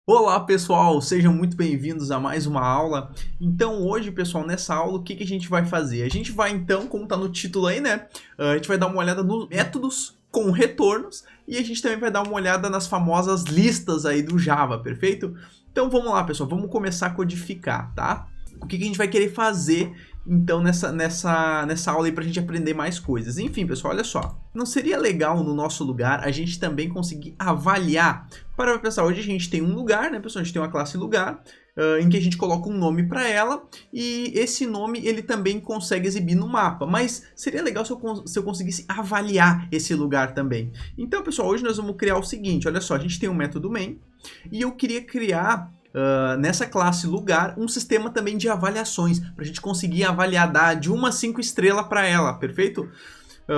Olá pessoal, sejam muito bem-vindos a mais uma aula. Então hoje, pessoal, nessa aula, o que a gente vai fazer? A gente vai então, como está no título aí, né? A gente vai dar uma olhada nos métodos com retornos e a gente também vai dar uma olhada nas famosas listas aí do Java, perfeito? Então vamos lá, pessoal, vamos começar a codificar, tá? O que a gente vai querer fazer então nessa aula aí pra gente aprender mais coisas. Enfim, pessoal, olha só. Não seria legal no nosso lugar a gente também conseguir avaliar? Para pensar, hoje a gente tem um lugar, né, pessoal? A gente tem uma classe lugar, em que a gente coloca um nome para ela e esse nome ele também consegue exibir no mapa. Mas seria legal se eu conseguisse avaliar esse lugar também. Então, pessoal, hoje nós vamos criar o seguinte, olha só, a gente tem um método main e eu queria criar nessa classe lugar um sistema também de avaliações para a gente conseguir avaliar, dar de 1 a 5 estrelas para ela, perfeito?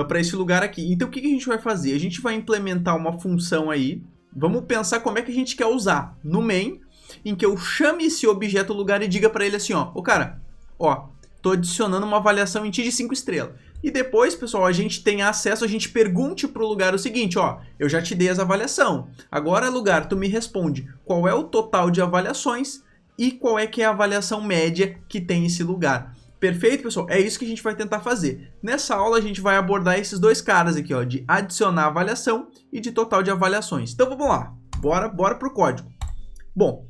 Para esse lugar aqui. Então o que a gente vai fazer? A gente vai implementar uma função aí. Vamos pensar como é que a gente quer usar no main, em que eu chame esse objeto lugar e diga para ele assim, ó, cara, ó, tô adicionando uma avaliação em ti de 5 estrelas. E depois, pessoal, a gente tem acesso, a gente pergunte para o lugar o seguinte, ó, eu já te dei as avaliação. Agora, lugar, tu me responde qual é o total de avaliações e qual é que é a avaliação média que tem esse lugar. Perfeito, pessoal? É isso que a gente vai tentar fazer. Nessa aula a gente vai abordar esses dois caras aqui, ó, de adicionar avaliação e de total de avaliações. Então vamos lá, bora pro código. Bom,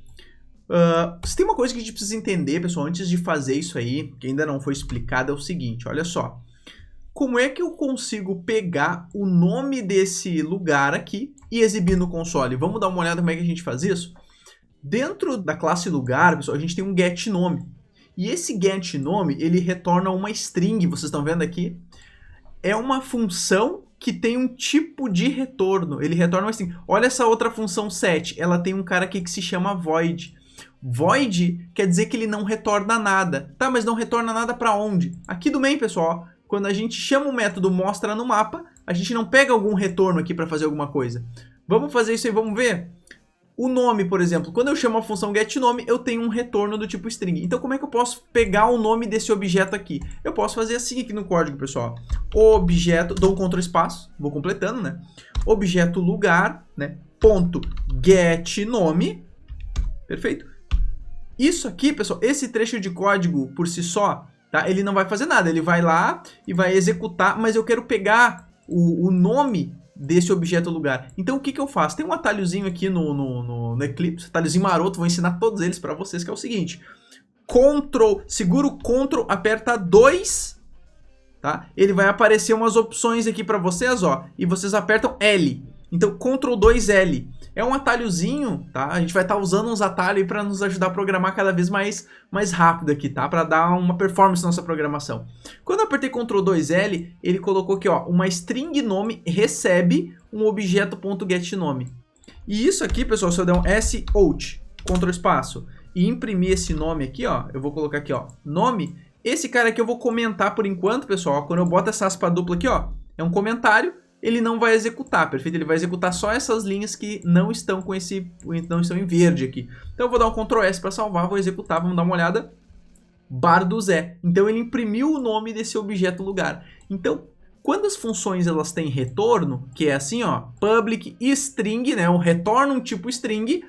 se tem uma coisa que a gente precisa entender, pessoal, antes de fazer isso aí, que ainda não foi explicado, é o seguinte, olha só. Como é que eu consigo pegar o nome desse lugar aqui e exibir no console? Vamos dar uma olhada como é que a gente faz isso? Dentro da classe lugar, pessoal, a gente tem um getNome. E esse getNome, ele retorna uma string, vocês estão vendo aqui? É uma função que tem um tipo de retorno, ele retorna uma string. Olha essa outra função set, ela tem um cara aqui que se chama void. Void quer dizer que ele não retorna nada. Tá, mas não retorna nada para onde? Aqui do main, pessoal, quando a gente chama o método mostra no mapa, a gente não pega algum retorno aqui para fazer alguma coisa. Vamos fazer isso aí, vamos ver? O nome, por exemplo, quando eu chamo a função getNome, eu tenho um retorno do tipo string. Então, como é que eu posso pegar o nome desse objeto aqui? Eu posso fazer assim aqui no código, pessoal. Objeto, dou um Ctrl espaço, vou completando, né? Objeto lugar, né? Ponto getNome, perfeito? Isso aqui, pessoal, esse trecho de código por si só, tá? Ele não vai fazer nada, ele vai lá e vai executar, mas eu quero pegar o nome desse objeto lugar. Então o que eu faço? Tem um atalhozinho aqui no Eclipse, atalhozinho maroto, vou ensinar todos eles para vocês, que é o seguinte. Segura o Ctrl, aperta 2, tá? Ele vai aparecer umas opções aqui para vocês, ó, e vocês apertam L. Então Ctrl 2L. É um atalhozinho, tá? A gente vai estar usando uns atalhos para nos ajudar a programar cada vez mais rápido aqui, tá? Para dar uma performance na nossa programação. Quando eu apertei Ctrl 2L, ele colocou aqui, ó, uma string nome recebe um objeto.getNome. E isso aqui, pessoal, se eu der um SOut, Ctrl espaço, e imprimir esse nome aqui, ó, eu vou colocar aqui, ó, nome. Esse cara aqui eu vou comentar por enquanto, pessoal, ó, quando eu boto essa aspa dupla aqui, ó, é um comentário. Ele não vai executar, perfeito? Ele vai executar só essas linhas que não estão não estão em verde aqui. Então eu vou dar um Ctrl S para salvar, vou executar, vamos dar uma olhada. Bar do Zé. Então ele imprimiu o nome desse objeto lugar. Então, quando as funções elas têm retorno, que é assim, ó, public string, né? Retorna um tipo string,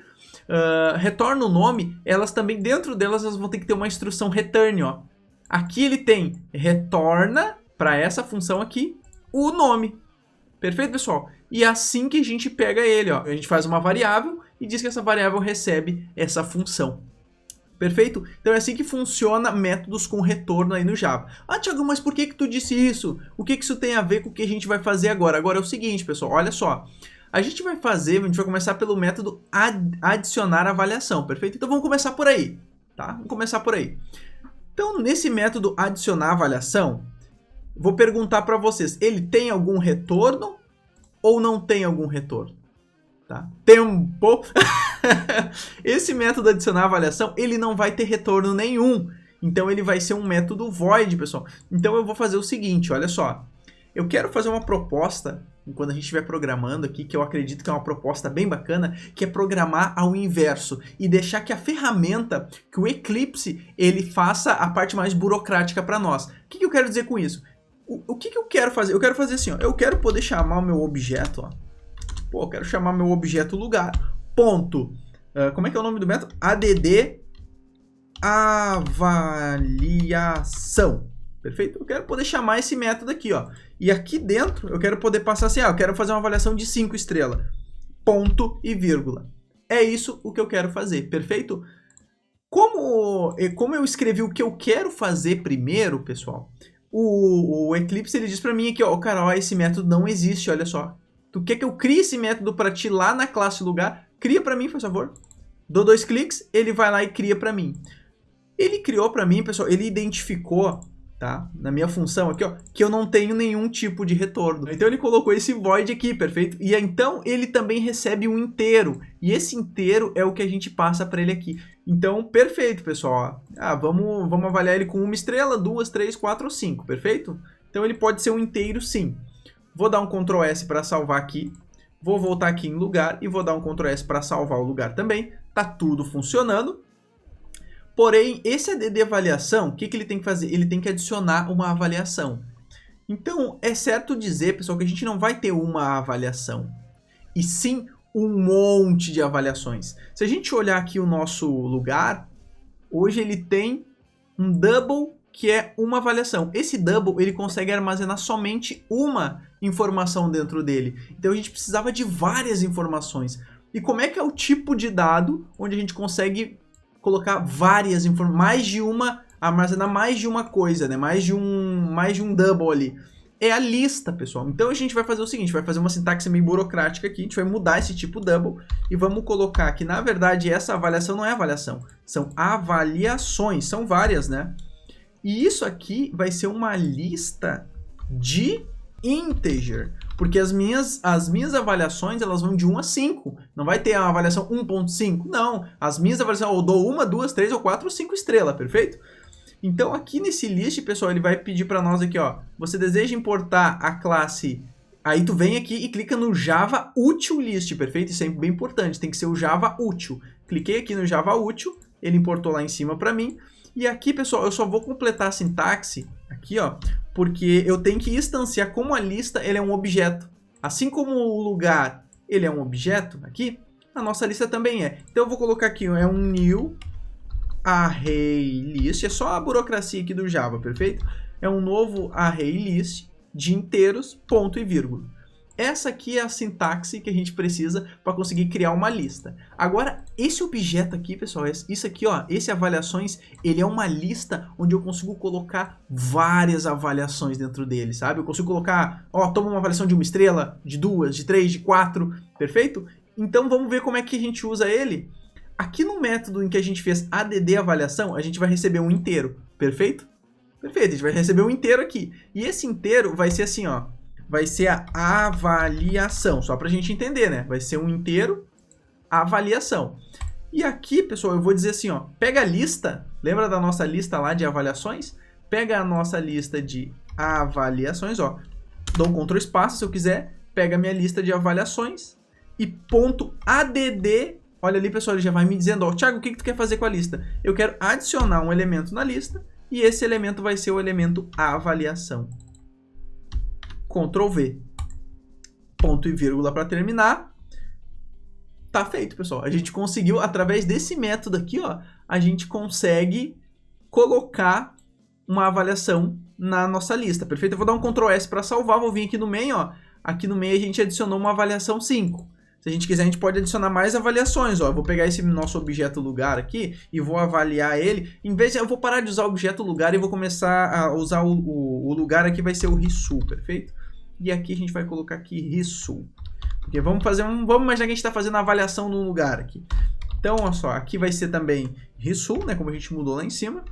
retorna o nome, elas também, dentro delas, elas vão ter que ter uma instrução return, ó. Aqui ele tem retorna, para essa função aqui, o nome. Perfeito, pessoal? E é assim que a gente pega ele, ó. A gente faz uma variável e diz que essa variável recebe essa função. Perfeito? Então é assim que funciona métodos com retorno aí no Java. Ah, Thiago, mas por que tu disse isso? O que isso tem a ver com o que a gente vai fazer agora? Agora é o seguinte, pessoal, olha só. A gente vai começar pelo método adicionar avaliação, perfeito? Então vamos começar por aí, tá? Vamos começar por aí. Então, nesse método adicionar avaliação, vou perguntar para vocês, ele tem algum retorno ou não tem algum retorno? Tá? Tempo! Esse método adicionar avaliação, ele não vai ter retorno nenhum. Então ele vai ser um método void, pessoal. Então eu vou fazer o seguinte, olha só. Eu quero fazer uma proposta, quando a gente estiver programando aqui, que eu acredito que é uma proposta bem bacana, que é programar ao inverso e deixar que a ferramenta, que o Eclipse, ele faça a parte mais burocrática para nós. O que eu quero dizer com isso? O que eu quero fazer? Eu quero fazer assim, ó. Eu quero poder chamar o meu objeto, ó. Pô, eu quero chamar meu objeto lugar. Ponto. Como é que é o nome do método? ADD avaliação. Perfeito? Eu quero poder chamar esse método aqui, ó. E aqui dentro eu quero poder passar assim, eu quero fazer uma avaliação de 5 estrelas. Ponto e vírgula. É isso o que eu quero fazer, perfeito? Como eu escrevi o que eu quero fazer primeiro, pessoal, o Eclipse ele diz para mim aqui, ó, cara, ó, esse método não existe, olha só. Tu quer que eu crie esse método para ti lá na classe lugar? Cria para mim, por favor. Dou 2 cliques, ele vai lá e cria para mim. Ele criou para mim, pessoal, ele identificou, tá? Na minha função aqui, ó, que eu não tenho nenhum tipo de retorno. Então ele colocou esse void aqui, perfeito? E então ele também recebe um inteiro. E esse inteiro é o que a gente passa para ele aqui. Então, perfeito, pessoal. Vamos avaliar ele com 1 estrela, 2, 3, 4 ou 5, perfeito? Então ele pode ser um inteiro sim. Vou dar um Ctrl S para salvar aqui. Vou voltar aqui em lugar e vou dar um Ctrl S para salvar o lugar também. Tá tudo funcionando. Porém, esse ADD avaliação, o que ele tem que fazer? Ele tem que adicionar uma avaliação. Então, é certo dizer, pessoal, que a gente não vai ter uma avaliação, e sim um monte de avaliações. Se a gente olhar aqui o nosso lugar, hoje ele tem um double, que é uma avaliação. Esse double, ele consegue armazenar somente uma informação dentro dele. Então, a gente precisava de várias informações. E como é que é o tipo de dado onde a gente consegue colocar várias informações, mais de uma, armazenar mais de uma coisa, né? Mais de um double ali. É a lista, pessoal. Então a gente vai fazer o seguinte, vai fazer uma sintaxe meio burocrática aqui, a gente vai mudar esse tipo double e vamos colocar que, na verdade, essa avaliação não é avaliação, são avaliações, são várias, né? E isso aqui vai ser uma lista de integer, porque as minhas avaliações, elas vão de 1 a 5, não vai ter a avaliação 1.5, não, as minhas avaliações eu dou 1, 2, 3 ou 4 ou 5 estrelas, perfeito? Então aqui nesse list, pessoal, ele vai pedir para nós aqui, ó, você deseja importar a classe, aí tu vem aqui e clica no Java Util List, perfeito? Isso é bem importante, tem que ser o Java Util. Cliquei aqui no Java Util, ele importou lá em cima para mim, e aqui, pessoal, eu só vou completar a sintaxe, aqui, ó, porque eu tenho que instanciar como a lista ele é um objeto. Assim como o lugar ele é um objeto, aqui, a nossa lista também é. Então eu vou colocar aqui, é um new array list, é só a burocracia aqui do Java, perfeito? É um novo array list de inteiros, ponto e vírgula. Essa aqui é a sintaxe que a gente precisa para conseguir criar uma lista. Agora, esse objeto aqui, pessoal, isso aqui, ó, esse avaliações, ele é uma lista onde eu consigo colocar várias avaliações dentro dele, sabe? Eu consigo colocar, ó, toma uma avaliação de 1 estrela, de 2, de 3, de 4, perfeito? Então vamos ver como é que a gente usa ele. Aqui no método em que a gente fez add avaliação, a gente vai receber um inteiro, perfeito? Perfeito, a gente vai receber um inteiro aqui. E esse inteiro vai ser assim, ó. Vai ser a avaliação, só para a gente entender, né? Vai ser um inteiro, avaliação. E aqui, pessoal, eu vou dizer assim, ó, pega a lista, lembra da nossa lista lá de avaliações? Pega a nossa lista de avaliações, ó, dou um Ctrl espaço se eu quiser, pega a minha lista de avaliações e ponto .add, olha ali, pessoal, ele já vai me dizendo, ó, Thiago, o que tu quer fazer com a lista? Eu quero adicionar um elemento na lista e esse elemento vai ser o elemento avaliação. Ctrl V, ponto e vírgula para terminar. Tá feito, pessoal. A gente conseguiu, através desse método aqui, ó, a gente consegue colocar uma avaliação na nossa lista, perfeito? Eu vou dar um Ctrl S para salvar, vou vir aqui no meio, ó. Aqui no meio a gente adicionou uma avaliação 5. Se a gente quiser, a gente pode adicionar mais avaliações, ó. Eu vou pegar esse nosso objeto lugar aqui e vou avaliar ele. Em vez de, eu vou parar de usar o objeto lugar e vou começar a usar o lugar aqui, vai ser o RISU, perfeito? E aqui a gente vai colocar aqui RISU. Porque vamos imaginar que a gente está fazendo a avaliação no lugar aqui. Então, olha só, aqui vai ser também RISU, né, como a gente mudou lá em cima.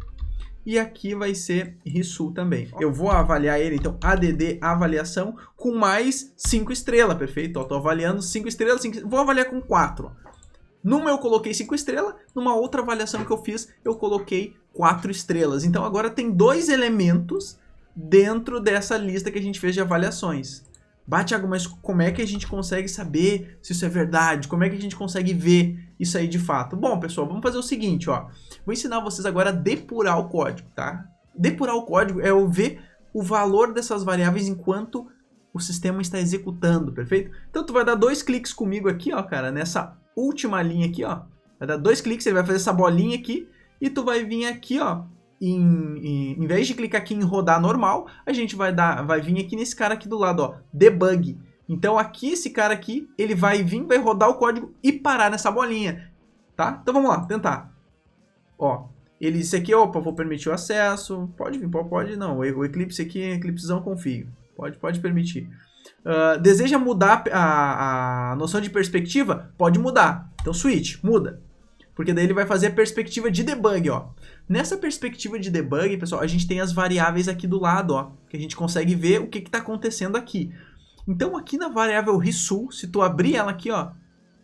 E aqui vai ser RISU também. Eu vou avaliar ele, então, add avaliação com mais 5 estrelas, perfeito? Estou avaliando 5 estrelas, vou avaliar com 4. Numa eu coloquei 5 estrelas, numa outra avaliação que eu fiz, eu coloquei 4 estrelas. Então, agora tem 2 elementos dentro dessa lista que a gente fez de avaliações. Thiago, mas como é que a gente consegue saber se isso é verdade? Como é que a gente consegue ver isso aí de fato? Bom, pessoal, vamos fazer o seguinte, ó. Vou ensinar vocês agora a depurar o código, tá? Depurar o código é eu ver o valor dessas variáveis enquanto o sistema está executando, perfeito? Então tu vai dar 2 cliques comigo aqui, ó, cara, nessa última linha aqui, ó. Vai dar 2 cliques, ele vai fazer essa bolinha aqui. E tu vai vir aqui, ó. Em vez de clicar aqui em rodar normal, a gente vai vir aqui nesse cara aqui do lado, ó. Debug. Então aqui, esse cara aqui, ele vai vir, vai rodar o código e parar nessa bolinha. Tá? Então vamos lá, tentar. Ó. Ele disse aqui, opa, vou permitir o acesso. Pode vir, pode não. O Eclipse aqui, Eclipsezão config. Pode permitir. Deseja mudar a noção de perspectiva? Pode mudar. Então switch, muda. Porque daí ele vai fazer a perspectiva de debug, ó. Nessa perspectiva de debug, pessoal, a gente tem as variáveis aqui do lado, ó. Que a gente consegue ver o que está acontecendo aqui. Então aqui na variável result, se tu abrir ela aqui, ó,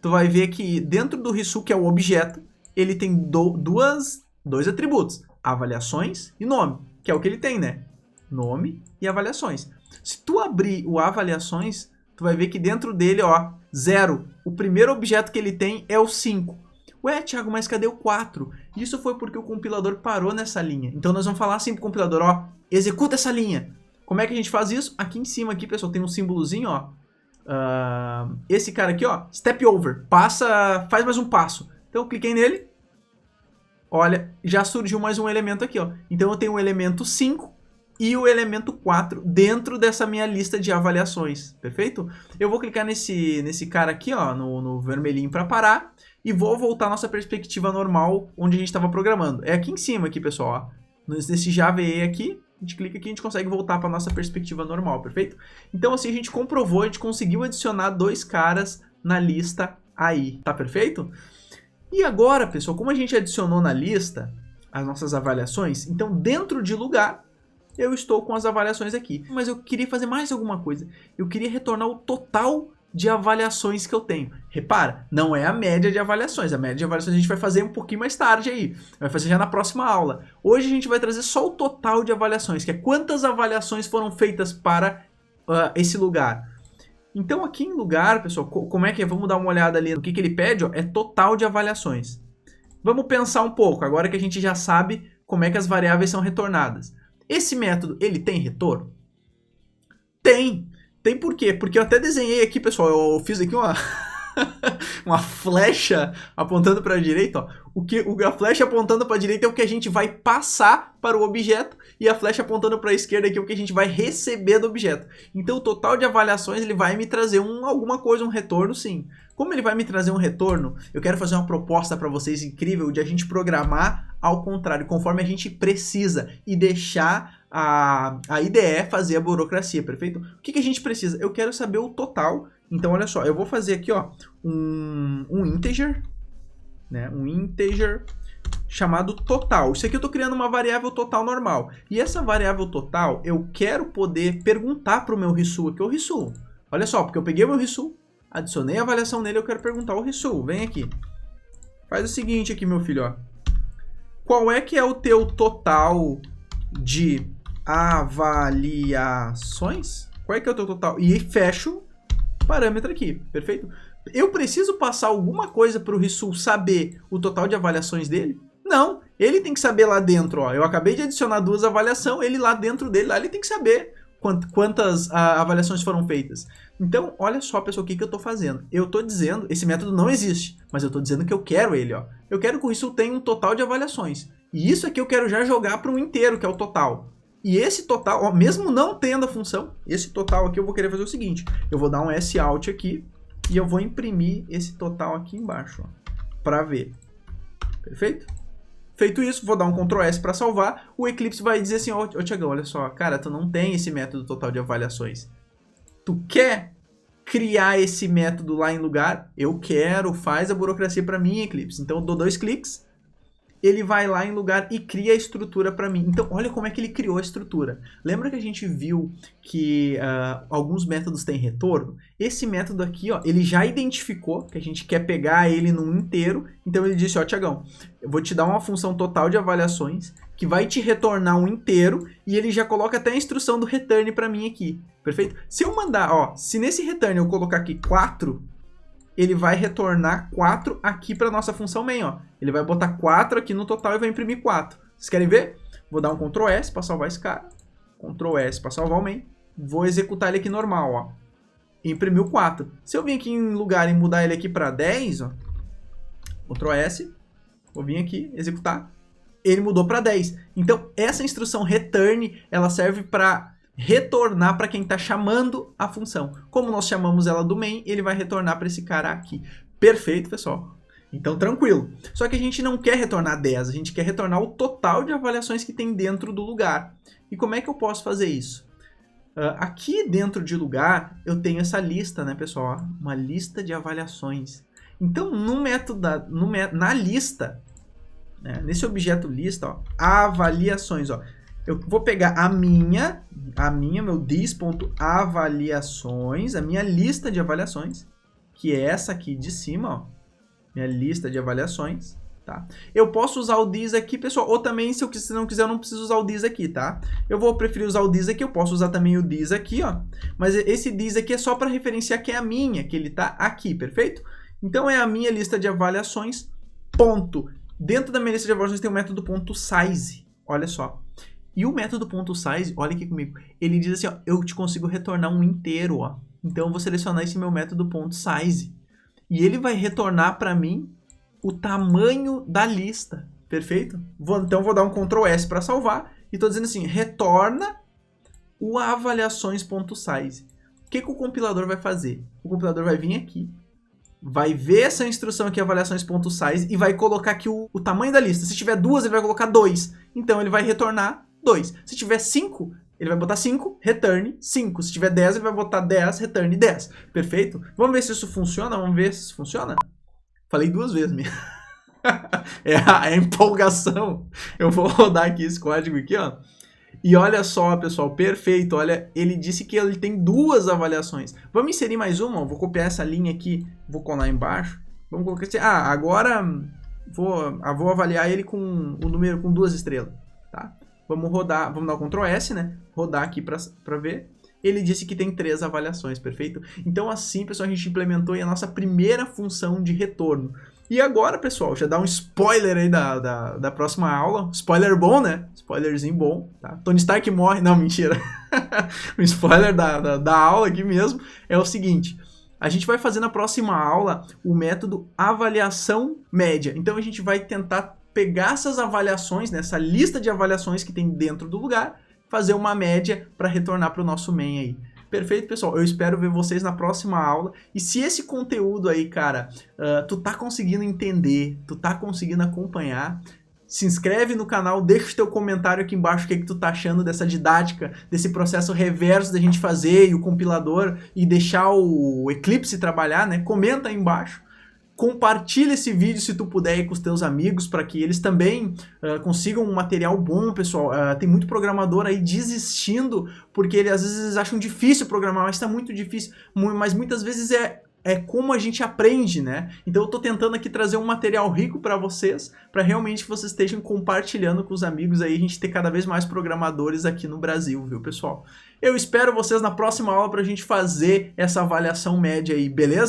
tu vai ver que dentro do result, que é o objeto, ele tem dois atributos, avaliações e nome, que é o que ele tem, né? Nome e avaliações. Se tu abrir o avaliações, tu vai ver que dentro dele, ó, 0. O primeiro objeto que ele tem é o 5. Ué, Thiago, mas cadê o 4? Isso foi porque o compilador parou nessa linha. Então nós vamos falar assim pro compilador, ó, executa essa linha. Como é que a gente faz isso? Aqui em cima, aqui, pessoal, tem um símbolozinho, ó. Esse cara aqui, ó, step over, faz mais um passo. Então eu cliquei nele. Olha, já surgiu mais um elemento aqui, ó. Então eu tenho o elemento 5 e o elemento 4 dentro dessa minha lista de avaliações, perfeito? Eu vou clicar nesse cara aqui, ó, no vermelhinho para parar e vou voltar à nossa perspectiva normal onde a gente estava programando. É aqui em cima, aqui, pessoal, ó. Nesse Java EE aqui, a gente clica aqui e a gente consegue voltar para nossa perspectiva normal, perfeito? Então assim a gente comprovou, a gente conseguiu adicionar 2 caras na lista aí, tá perfeito? E agora, pessoal, como a gente adicionou na lista as nossas avaliações, então dentro de lugar eu estou com as avaliações aqui. Mas eu queria fazer mais alguma coisa. Eu queria retornar o total de avaliações que eu tenho. Repara, não é a média de avaliações. A média de avaliações a gente vai fazer um pouquinho mais tarde aí. Vai fazer já na próxima aula. Hoje a gente vai trazer só o total de avaliações, que é quantas avaliações foram feitas para esse lugar. Então aqui em lugar, pessoal, como é que é? Vamos dar uma olhada ali no que ele pede, ó, é total de avaliações. Vamos pensar um pouco, agora que a gente já sabe como é que as variáveis são retornadas. Esse método, ele tem retorno? Tem. Tem por quê? Porque eu até desenhei aqui, pessoal, eu fiz aqui uma flecha apontando para a direita, ó. A flecha apontando para a direita é o que a gente vai passar para o objeto e a flecha apontando para a esquerda aqui é o que a gente vai receber do objeto. Então o total de avaliações ele vai me trazer alguma coisa, um retorno sim. Como ele vai me trazer um retorno, eu quero fazer uma proposta para vocês incrível de a gente programar ao contrário, conforme a gente precisa e deixar a IDE fazer a burocracia, perfeito? O que a gente precisa? Eu quero saber o total. Então, olha só, eu vou fazer aqui, ó, um integer, né? Um integer chamado total. Isso aqui eu estou criando uma variável total normal. E essa variável total, eu quero poder perguntar para o meu result aqui, o result. Olha só, porque eu peguei o meu result, adicionei a avaliação nele, eu quero perguntar o result. Vem aqui. Faz o seguinte aqui, meu filho, ó. Qual é que é o teu total de avaliações? Qual é que é o teu total? E fecho parâmetro aqui, perfeito? Eu preciso passar alguma coisa para o result saber o total de avaliações dele? Não, ele tem que saber lá dentro, ó. Eu acabei de adicionar 2 avaliações, ele lá dentro dele, lá ele tem que saber quantas avaliações foram feitas. Então, olha só, pessoal, o que eu estou fazendo. Eu estou dizendo, esse método não existe, mas eu estou dizendo que eu quero ele, ó. Eu quero que o result tenha um total de avaliações. E isso aqui eu quero já jogar para um inteiro, que é o total. E esse total, ó, mesmo não tendo a função, esse total aqui eu vou querer fazer o seguinte. Eu vou dar um SOut aqui e eu vou imprimir esse total aqui embaixo, para ver. Perfeito? Feito isso, vou dar um Ctrl S para salvar. O Eclipse vai dizer assim, ô Thiagão, olha só, cara, tu não tem esse método total de avaliações. Tu quer criar esse método lá em lugar? Eu quero, faz a burocracia para mim, Eclipse. Então eu dou 2 cliques. Ele vai lá em lugar e cria a estrutura para mim. Então, olha como é que ele criou a estrutura. Lembra que a gente viu que alguns métodos têm retorno? Esse método aqui, ó, ele já identificou que a gente quer pegar ele num inteiro. Então, ele disse, ó, Thiagão, eu vou te dar uma função total de avaliações que vai te retornar um inteiro e ele já coloca até a instrução do return para mim aqui. Perfeito? Se eu mandar, ó, se nesse return eu colocar aqui 4... ele vai retornar 4 aqui para nossa função main, ó. Ele vai botar 4 aqui no total e vai imprimir 4. Vocês querem ver? Vou dar um Ctrl S para salvar esse cara. Ctrl S para salvar o main. Vou executar ele aqui normal, ó. Imprimiu 4. Se eu vir aqui em lugar e mudar ele aqui para 10, ó, Ctrl S, vou vir aqui, executar, ele mudou para 10. Então, essa instrução return, ela serve para retornar para quem está chamando a função. Como nós chamamos ela do main, ele vai retornar para esse cara aqui. Perfeito, pessoal. Então, tranquilo. Só que a gente não quer retornar 10, a gente quer retornar o total de avaliações que tem dentro do lugar. E como é que eu posso fazer isso? Aqui dentro de lugar, eu tenho essa lista, né, pessoal? Uma lista de avaliações. Então, no método na lista, né, nesse objeto lista, ó, avaliações, ó, eu vou pegar meu dis.avaliações, a minha lista de avaliações, que é essa aqui de cima, ó, minha lista de avaliações, tá? Eu posso usar o dis aqui, pessoal, ou também, se eu não quiser, eu não preciso usar o dis aqui, tá? Eu vou preferir usar o dis aqui, eu posso usar também o dis aqui, ó, mas esse dis aqui é só para referenciar que é a minha, que ele tá aqui, perfeito? Então, é a minha lista de avaliações, ponto. Dentro da minha lista de avaliações tem o método .size, olha só. E o método .size, olha aqui comigo, ele diz assim, ó, eu te consigo retornar um inteiro, ó. Então, eu vou selecionar esse meu método .size. E ele vai retornar para mim o tamanho da lista, perfeito? Então, vou dar um Ctrl S para salvar e estou dizendo assim, retorna o avaliações.size. O que o compilador vai fazer? O compilador vai vir aqui, vai ver essa instrução aqui, avaliações.size, e vai colocar aqui o tamanho da lista. Se tiver 2, ele vai colocar 2. Então, ele vai retornar 2. Se tiver 5, ele vai botar 5, return 5. Se tiver 10, ele vai botar 10, return 10. Perfeito? Vamos ver se isso funciona? Vamos ver se isso funciona? Falei 2 vezes mesmo. É a empolgação. Eu vou rodar aqui esse código aqui, ó. E olha só, pessoal, perfeito. Olha, ele disse que ele tem 2 avaliações. Vamos inserir mais uma, ó. Vou copiar essa linha aqui, vou colar embaixo. Vamos colocar assim, agora vou avaliar ele com o número com 2 estrelas, tá? Vamos rodar, vamos dar o Ctrl S, né? Rodar aqui para ver. Ele disse que tem 3 avaliações, perfeito? Então assim, pessoal, a gente implementou aí a nossa primeira função de retorno. E agora, pessoal, já dá um spoiler aí da próxima aula. Spoiler bom, né? Spoilerzinho bom, tá? Tony Stark morre. Não, mentira. O spoiler da aula aqui mesmo é o seguinte. A gente vai fazer na próxima aula o método avaliação média. Então, a gente vai tentar pegar essas avaliações, né, essa lista de avaliações que tem dentro do lugar, fazer uma média para retornar para o nosso main aí. Perfeito, pessoal? Eu espero ver vocês na próxima aula. E se esse conteúdo aí, cara, tu tá conseguindo entender, tu tá conseguindo acompanhar, se inscreve no canal, deixa o teu comentário aqui embaixo o que tu tá achando dessa didática, desse processo reverso da gente fazer e o compilador e deixar o Eclipse trabalhar, né? Comenta aí embaixo. Compartilha esse vídeo se tu puder aí com os teus amigos para que eles também consigam um material bom, pessoal. Tem muito programador aí desistindo porque às vezes acham difícil programar, mas está muito difícil. Mas muitas vezes é como a gente aprende, né? Então eu tô tentando aqui trazer um material rico para vocês, para realmente vocês estejam compartilhando com os amigos aí, a gente ter cada vez mais programadores aqui no Brasil, viu, pessoal? Eu espero vocês na próxima aula para a gente fazer essa avaliação média aí, beleza?